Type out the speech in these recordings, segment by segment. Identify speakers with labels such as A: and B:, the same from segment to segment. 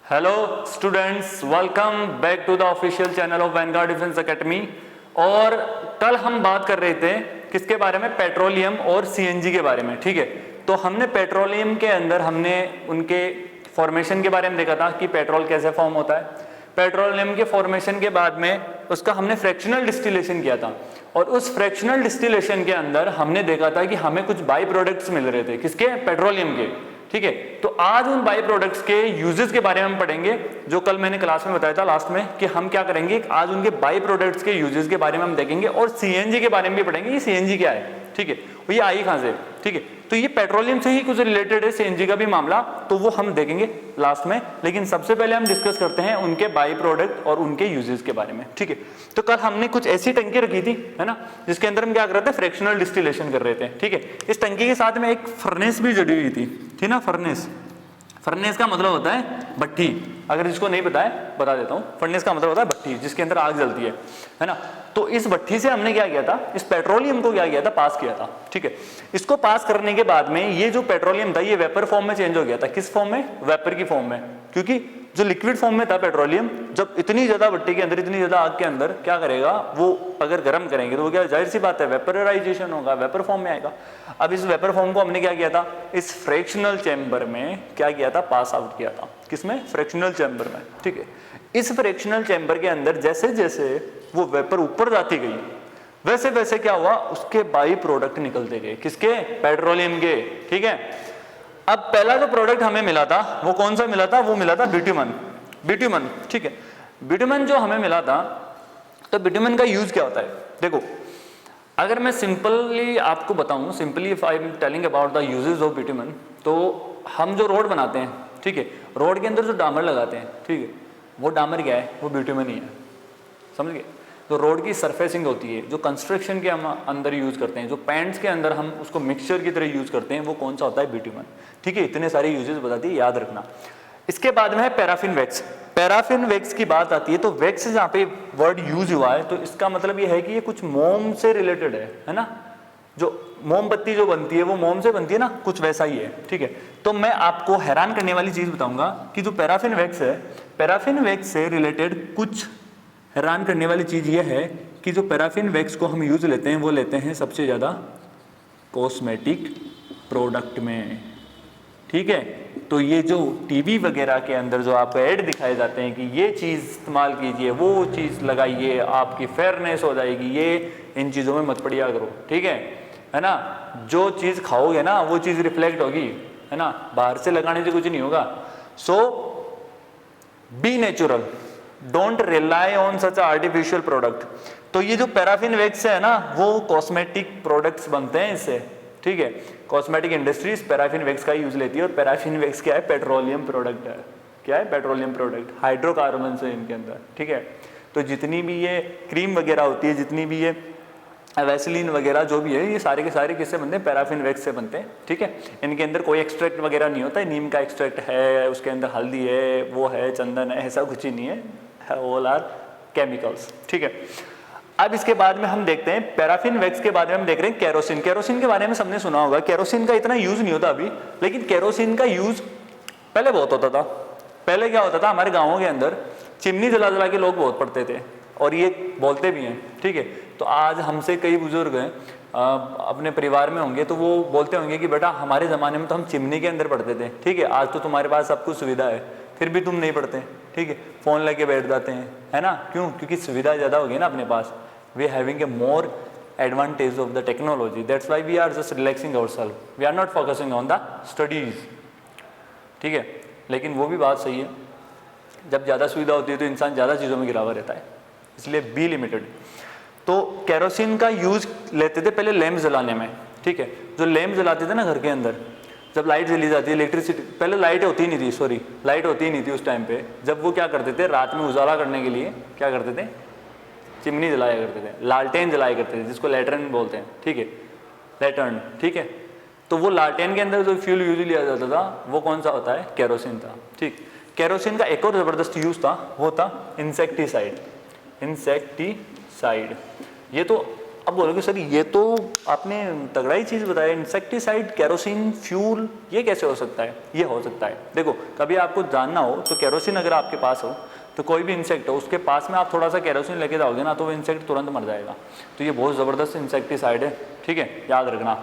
A: Hello students, welcome back to the official channel of Vanguard defence academy. और कल हम बात कर रहे थे किसके बारे में? पेट्रोलियम और सीएनजी के बारे में। ठीक है, तो हमने पेट्रोलियम के अंदर हमने उनके फॉर्मेशन के बारे में देखा था कि पेट्रोल कैसे फॉर्म होता है। पेट्रोलियम के फॉर्मेशन के बाद में उसका हमने फ्रैक्शनल डिस्टिलेशन किया था, और उस फ्रैक्शनल डिस्टिलेशन के अंदर हमने देखा था कि हमें कुछ बाई प्रोडक्ट्स मिल रहे थे। किसके? पेट्रोलियम के। ठीक है, तो आज उन बाई प्रोडक्ट्स के यूजेस के बारे में हम पढ़ेंगे, जो कल मैंने क्लास में बताया था लास्ट में कि हम क्या करेंगे। आज उनके बाई प्रोडक्ट्स के यूजेस के बारे में हम देखेंगे, और सीएनजी के बारे में भी पढ़ेंगे कि सीएनजी क्या है। ठीक है, वो ये आई कहां से? ठीक है, तो ये पेट्रोलियम से ही कुछ रिलेटेड है, सीएनजी का भी मामला, तो वो हम देखेंगे लास्ट में। लेकिन सबसे पहले हम डिस्कस करते हैं उनके बाई प्रोडक्ट और उनके यूजेस के बारे में। ठीक है, तो कल हमने कुछ ऐसी टंकी रखी थी, है ना, जिसके अंदर हम क्या कर रहे थे? फ्रैक्शनल डिस्टिलेशन कर रहे थे। ठीक है, इस टंकी के साथ में एक फर्नेस भी जुड़ी हुई थी ना। फर्नेस का मतलब होता है भट्टी। अगर जिसको नहीं पता है बता देता हूं, फर्नेस का मतलब होता है भट्टी, जिसके अंदर आग जलती है ना। तो इस भट्टी से हमने क्या किया था? इस पेट्रोलियम को क्या किया था? पास किया था। ठीक है, इसको पास करने के बाद में ये जो पेट्रोलियम था ये वेपर फॉर्म में चेंज हो गया था। किस फॉर्म में? वेपर की फॉर्म में। क्योंकि जो लिक्विड फॉर्म में था पेट्रोलियम, जब इतनी ज्यादा भट्टी के अंदर, इतनी ज्यादा आग के अंदर क्या करेगा वो? अगर गर्म करेंगे तो वो क्या, जाहिर सी बात है, वेपराइजेशन होगा, वेपर फॉर्म में आएगा। अब इस वेपर फॉर्म को हमने क्या किया था? इस फ्रैक्शनल चैम्बर में क्या किया था? पास आउट किया था। किसमें? फ्रैक्शनल चैम्बर में। ठीक है, इस फ्रैक्शनल चैम्बर के अंदर जैसे जैसे वो वेपर ऊपर जाती गई, वैसे वैसे क्या हुआ? उसके बाई प्रोडक्ट निकलते गए। किसके? पेट्रोलियम के। ठीक है, अब पहला जो प्रोडक्ट हमें मिला था वो कौन सा मिला था? वो मिला था बिट्यूमन। ठीक है, बिट्यूमन जो हमें मिला था, तो बिट्यूमन का यूज क्या होता है? देखो, अगर मैं सिंपली आपको बताऊं, simply if I am telling about the uses of bitumen, तो हम जो रोड बनाते हैं, ठीक है, रोड के अंदर जो डामर लगाते हैं, ठीक है, वो डामर क्या है? वो बिट्यूमन ही है। समझ गए? तो रोड की सरफेसिंग होती है, जो कंस्ट्रक्शन के हम अंदर यूज करते हैं, जो पेंट्स के अंदर हम उसको मिक्सचर की तरह यूज करते हैं, वो कौन सा होता है? बिट्यूमन। ठीक है, इतने सारे यूजेस बता दिए, याद रखना। इसके बाद में है पैराफिन वैक्स। पैराफिन वैक्स की बात आती है, तो वैक्स जहाँ पे वर्ड यूज हुआ है, तो इसका मतलब ये है कि ये कुछ मोम से रिलेटेड है ना। जो मोमबत्ती जो बनती है वो मोम से बनती है ना, कुछ वैसा ही है। ठीक है, तो मैं आपको हैरान करने वाली चीज बताऊंगा कि जो पैराफिन वैक्स है, पैराफिन वैक्स से रिलेटेड कुछ हैरान करने वाली चीज ये है कि जो पैराफिन वैक्स को हम यूज लेते हैं, वो लेते हैं सबसे ज्यादा कॉस्मेटिक प्रोडक्ट में। ठीक है, तो ये जो टीवी वगैरह के अंदर जो आपको ऐड दिखाए जाते हैं कि ये चीज इस्तेमाल कीजिए, वो चीज लगाइए, आपकी फेयरनेस हो जाएगी, ये इन चीजों में मत पड़िया करो। ठीक है ना। जो चीज खाओगे ना वो चीज रिफ्लेक्ट होगी, है ना, बाहर से लगाने से कुछ नहीं होगा। So be natural, don't rely on such artificial product. तो ये जो पैराफिन वैक्स है ना, वो कॉस्मेटिक प्रोडक्ट्स बनते हैं इससे। ठीक है, कॉस्मेटिक इंडस्ट्रीज पैराफिन वैक्स का यूज लेती है, और पैराफिन वैक्स क्या है? पेट्रोलियम प्रोडक्ट है। क्या है? पेट्रोलियम प्रोडक्ट, हाइड्रोकार्बन है इनके अंदर। ठीक है, तो जितनी भी ये क्रीम वगैरह होती है, जितनी भी ये वैसलीन वगैरह जो भी है, ये सारे के सारे किससे बनते हैं? पैराफिन वैक्स से बनते हैं। ठीक है, इनके अंदर कोई एक्सट्रैक्ट वगैरह नहीं होता है, नीम का एक्सट्रैक्ट है, उसके अंदर हल्दी है, वो है, चंदन है, ऐसा कुछ ही नहीं है, ऑल आर केमिकल्स। ठीक है, अब इसके बाद में हम देखते हैं पैराफिन वैक्स के बाद में हम देख रहे हैं केरोसिन। केरोसिन के बारे में सबने सुना होगा। केरोसिन का इतना यूज नहीं होता अभी, लेकिन केरोसिन का यूज पहले बहुत होता था। पहले क्या होता था? हमारे गाँवों के अंदर चिमनी जला जला के लोग बहुत पढ़ते थे, और ये बोलते भी हैं। ठीक है, तो आज हमसे कई बुजुर्ग हैं, अपने परिवार में होंगे, तो वो बोलते होंगे कि बेटा हमारे ज़माने में तो हम चिमनी के अंदर पढ़ते थे। ठीक है, आज तो तुम्हारे पास सब कुछ सुविधा है, फिर भी तुम नहीं पढ़ते। ठीक है, फ़ोन लेके बैठ जाते हैं, है ना। क्यों? क्योंकि सुविधा ज़्यादा होगी ना अपने पास। We are having a more advantage of the technology, that's why we are just relaxing ourselves, we are not focusing on the studies. ठीक है, लेकिन वो भी बात सही है, जब ज़्यादा सुविधा होती है तो इंसान ज़्यादा चीज़ों में गिरा हुआ रहता है, इसलिए बी लिमिटेड। तो केरोसिन का यूज लेते थे पहले लैंप जलाने में। ठीक है, जो लैंप जलाते थे ना घर के अंदर, जब लाइट जली जाती है, इलेक्ट्रिसिटी, पहले लाइट होती नहीं थी, सॉरी लाइट होती नहीं थी उस टाइम पे, जब वो क्या करते थे? रात में उजाला करने के लिए क्या करते थे? चिमनी जलाया करते थे, लालटेन जलाया करते थे, जिसको लैटर्न बोलते हैं। ठीक है, लैटर्न। ठीक है, तो वो लालटेन के अंदर जो फ्यूल यूज लिया जाता था वो कौन सा होता है? केरोसिन था। ठीक, केरोसिन का एक और जबरदस्त यूज था, वो था इंसेक्टिसाइड। इंसेक्टिसाइड, ये तो अब बोलोगे सर ये तो आपने तगड़ा ही चीज़ बताया, इंसेक्टिसाइड, केरोसिन, फ्यूल, ये कैसे हो सकता है? ये हो सकता है, देखो कभी आपको जानना हो तो केरोसिन अगर आपके पास हो तो कोई भी इंसेक्ट हो उसके पास में आप थोड़ा सा केरोसिन लेके जाओगे ना तो वो इंसेक्ट तुरंत मर जाएगा। तो ये बहुत ज़बरदस्त इंसेक्टिसाइड है, ठीक है, याद रखना।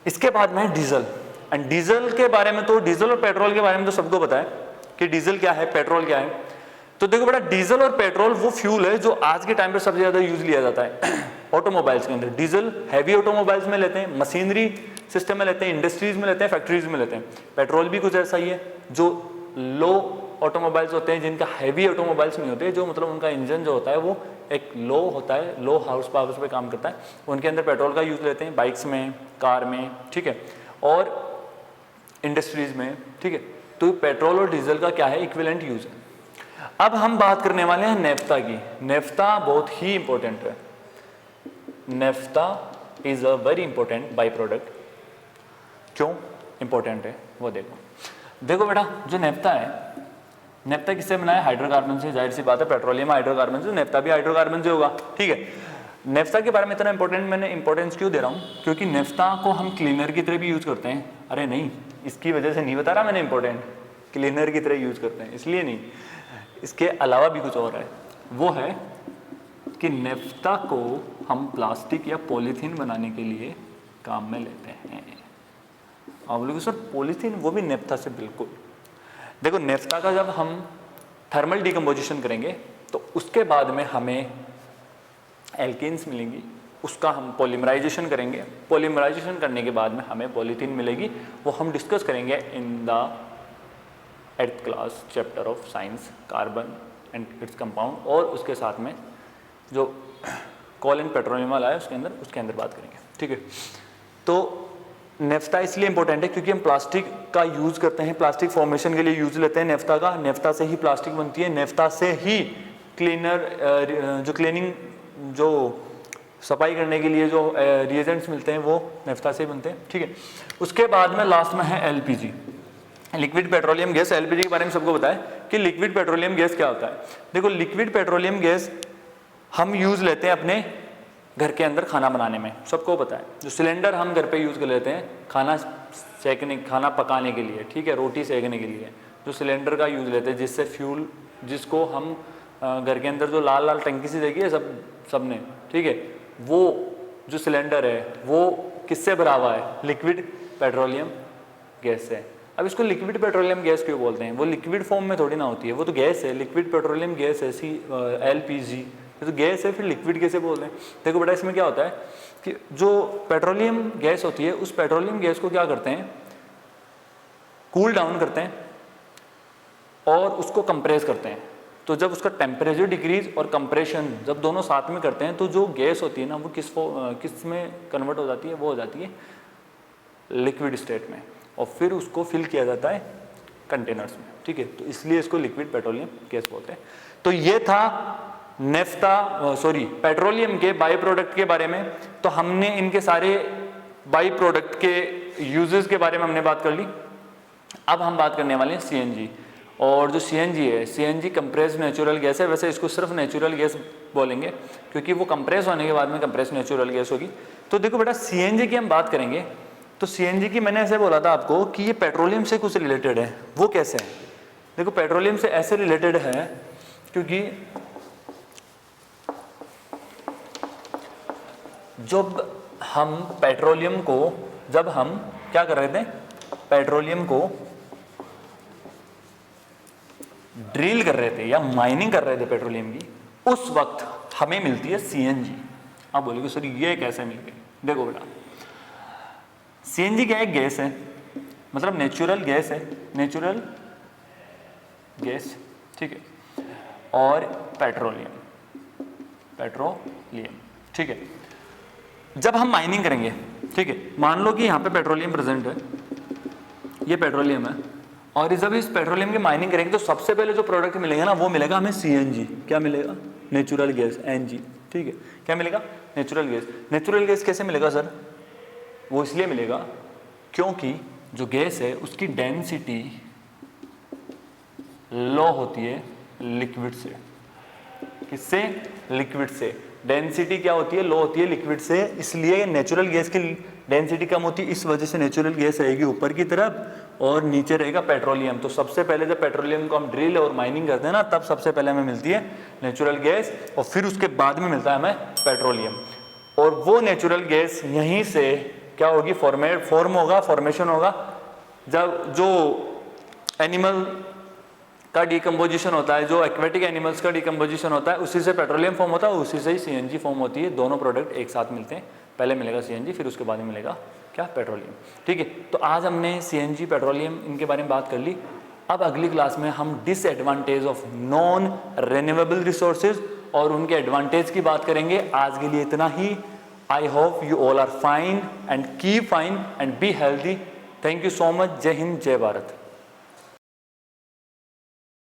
A: इसके बाद में डीजल, एंड डीजल के बारे में तो, डीजल और पेट्रोल के बारे में तो सबको पता है कि डीजल क्या है, पेट्रोल क्या है। तो देखो बेटा, डीजल और पेट्रोल वो फ्यूल है जो आज के टाइम पे सबसे ज्यादा यूज लिया जाता है ऑटोमोबाइल्स के अंदर। डीजल हैवी ऑटोमोबाइल्स में लेते हैं, मशीनरी सिस्टम में लेते हैं, इंडस्ट्रीज में लेते हैं, फैक्ट्रीज में लेते हैं। पेट्रोल भी कुछ ऐसा ही है, जो लो ऑटोमोबाइल्स होते हैं, जिनका हैवी ऑटोमोबाइल्स नहीं होते, जो मतलब उनका इंजन जो होता है वो एक लो होता है, लो हाउस पावर्स पे काम करता है, उनके अंदर पेट्रोल का यूज लेते हैं, बाइक्स में, कार में, ठीक है, और इंडस्ट्रीज में, ठीक है। तो पेट्रोल और डीजल का क्या है, इक्विवेलेंट यूज है। अब हम बात करने वाले हैं नेफ्ता की। नेफ्ता बहुत ही इंपॉर्टेंट है। Naphtha is a very important by product. क्यों इंपॉर्टेंट है वो देखो। देखो बेटा, जो नेफ्ता है, नेफ्ता किससे बना है? हाइड्रोकार्बन से। जाहिर सी बात है, पेट्रोलियम हाइड्रोकार्बन से, नेफ्ता भी हाइड्रोकार्बन से होगा, ठीक है। नेफ्ता के बारे में इतना इंपॉर्टेंट मैंने इंपॉर्टेंस क्यों दे रहा हूँ? क्योंकि नेफ्ता को हम क्लीनर की तरह भी यूज करते हैं। अरे नहीं, इसकी वजह से नहीं बता रहा मैंने इंपॉर्टेंट, क्लीनर की तरह यूज करते हैं इसलिए नहीं, इसके अलावा भी कुछ और है। वो है कि नेफ्ता को हम प्लास्टिक या पॉलीथीन बनाने के लिए काम में लेते हैं। आप बोलोगे सर पॉलीथीन, वो भी नेफ्ता से? बिल्कुल। देखो, नेफ्ता का जब हम थर्मल डिकम्पोजिशन करेंगे तो उसके बाद में हमें एल्केन्स मिलेंगी, उसका हम पॉलीमराइजेशन करेंगे, पॉलीमराइजेशन करने के बाद में हमें पॉलीथीन मिलेगी। वो हम डिस्कस करेंगे in the 8th class chapter of science, carbon and its compound, और उसके साथ में जो कोल एंड पेट्रोलियम वाला है उसके अंदर बात करेंगे, ठीक है। तो नेफ्ता इसलिए इंपॉर्टेंट है क्योंकि हम प्लास्टिक का यूज करते हैं, प्लास्टिक फॉर्मेशन के लिए यूज लेते हैं नेफ्ता का। नेफ्ता से ही प्लास्टिक बनती है, नेफ्ता से ही क्लीनर, जो क्लीनिंग, जो सफाई करने के लिए जो रिएजेंट्स मिलते हैं वो नेफ्ता से बनते हैं, ठीक है। उसके बाद में लास्ट में है LPG, liquid petroleum gas. LPG के बारे में सबको पता है कि लिक्विड पेट्रोलियम गैस क्या होता है। देखो, लिक्विड पेट्रोलियम गैस हम यूज लेते हैं अपने घर के अंदर खाना बनाने में, सबको पता है। जो सिलेंडर हम घर पे यूज कर लेते हैं खाना सेकने, खाना पकाने के लिए, ठीक है, रोटी सेकने के लिए, जो सिलेंडर का यूज लेते हैं, जिससे फ्यूल, जिसको हम घर के अंदर जो लाल लाल टंकी सी देखी है सब ने, ठीक है, वो जो सिलेंडर है वो किससे भरा हुआ है? लिक्विड पेट्रोलियम गैस से। अब इसको लिक्विड पेट्रोलियम गैस क्यों बोलते हैं? वो लिक्विड फॉर्म में थोड़ी ना होती है, वो तो गैस है, लिक्विड पेट्रोलियम गैस है, एलपीजी, तो गैस है, फिर लिक्विड कैसे बोल रहे हैं? देखो बेटा, इसमें क्या होता है कि जो पेट्रोलियम गैस होती है, उस पेट्रोलियम गैस को क्या करते हैं, कूल डाउन करते हैं और उसको कंप्रेस करते हैं। तो जब उसका टेम्परेचर डिक्रीज और कंप्रेशन जब दोनों साथ में करते हैं तो जो गैस होती है ना, वो किस में कन्वर्ट हो जाती है? वो हो जाती है लिक्विड स्टेट में, और फिर उसको फिल किया जाता है कंटेनर्स में, ठीक है। तो इसलिए इसको लिक्विड पेट्रोलियम गैस बोलते हैं। तो ये था पेट्रोलियम के बाई प्रोडक्ट के बारे में। तो हमने इनके सारे बाई प्रोडक्ट के यूजेस के बारे में हमने बात कर ली। अब हम बात करने वाले हैं सीएनजी। और जो सीएनजी है, सीएनजी कंप्रेस्ड नेचुरल गैस है। वैसे इसको सिर्फ नेचुरल गैस बोलेंगे क्योंकि वो कंप्रेस होने के बाद में कंप्रेस्ड नेचुरल गैस होगी। तो देखो बेटा, सीएनजी की हम बात करेंगे तो सीएनजी की मैंने ऐसे बोला था आपको कि ये पेट्रोलियम से कुछ रिलेटेड है। वो कैसे है? देखो, पेट्रोलियम से ऐसे रिलेटेड है क्योंकि जब हम पेट्रोलियम को, जब हम क्या कर रहे थे, पेट्रोलियम को ड्रिल कर रहे थे या माइनिंग कर रहे थे पेट्रोलियम की, उस वक्त हमें मिलती है सीएनजी। आप बोलोगे सर ये कैसे मिल गई? देखो बेटा, सीएनजी क्या है? गैस है, मतलब नेचुरल गैस है, नेचुरल गैस, ठीक है, और पेट्रोलियम, ठीक है। जब हम माइनिंग करेंगे, ठीक है, मान लो कि यहाँ पे पेट्रोलियम प्रेजेंट है, ये पेट्रोलियम है, और जब इस पेट्रोलियम की माइनिंग करेंगे तो सबसे पहले जो प्रोडक्ट मिलेगा ना, वो मिलेगा हमें सीएनजी। क्या मिलेगा? नेचुरल गैस, एनजी, ठीक है। क्या मिलेगा? Natural gas. नेचुरल गैस कैसे मिलेगा सर? वो इसलिए मिलेगा क्योंकि जो गैस है उसकी डेंसिटी लो होती है लिक्विड से। किससे? लिक्विड से। डेंसिटी क्या होती है, लो होती है लिक्विड से, इसलिए नेचुरल गैस की डेंसिटी कम होती है, इस वजह से नेचुरल गैस रहेगी ऊपर की तरफ और नीचे रहेगा पेट्रोलियम। तो सबसे पहले जब पेट्रोलियम को हम ड्रिल और माइनिंग करते हैं ना, तब सबसे पहले हमें मिलती है नेचुरल गैस और फिर उसके बाद में मिलता है हमें पेट्रोलियम। और वो नेचुरल गैस यहीं से क्या होगी, फॉर्मेशन होगा जब जो एनिमल का डिकम्पोजिशन होता है, जो एक्वेटिक एनिमल्स का डिकम्पोजिशन होता है, उसी से पेट्रोलियम फॉर्म होता है, उसी से ही सीएनजी फॉर्म होती है। दोनों प्रोडक्ट एक साथ मिलते हैं, पहले मिलेगा सीएनजी, फिर उसके बाद में मिलेगा क्या, पेट्रोलियम। ठीक है, तो आज हमने सीएनजी, पेट्रोलियम, इनके बारे में बात कर ली। अब अगली क्लास में हम disadvantage of non renewable resources और उनके एडवांटेज की बात करेंगे। आज के लिए इतना ही। I hope you all are fine and keep fine and be healthy. Thank you so much. जय हिंद, जय भारत।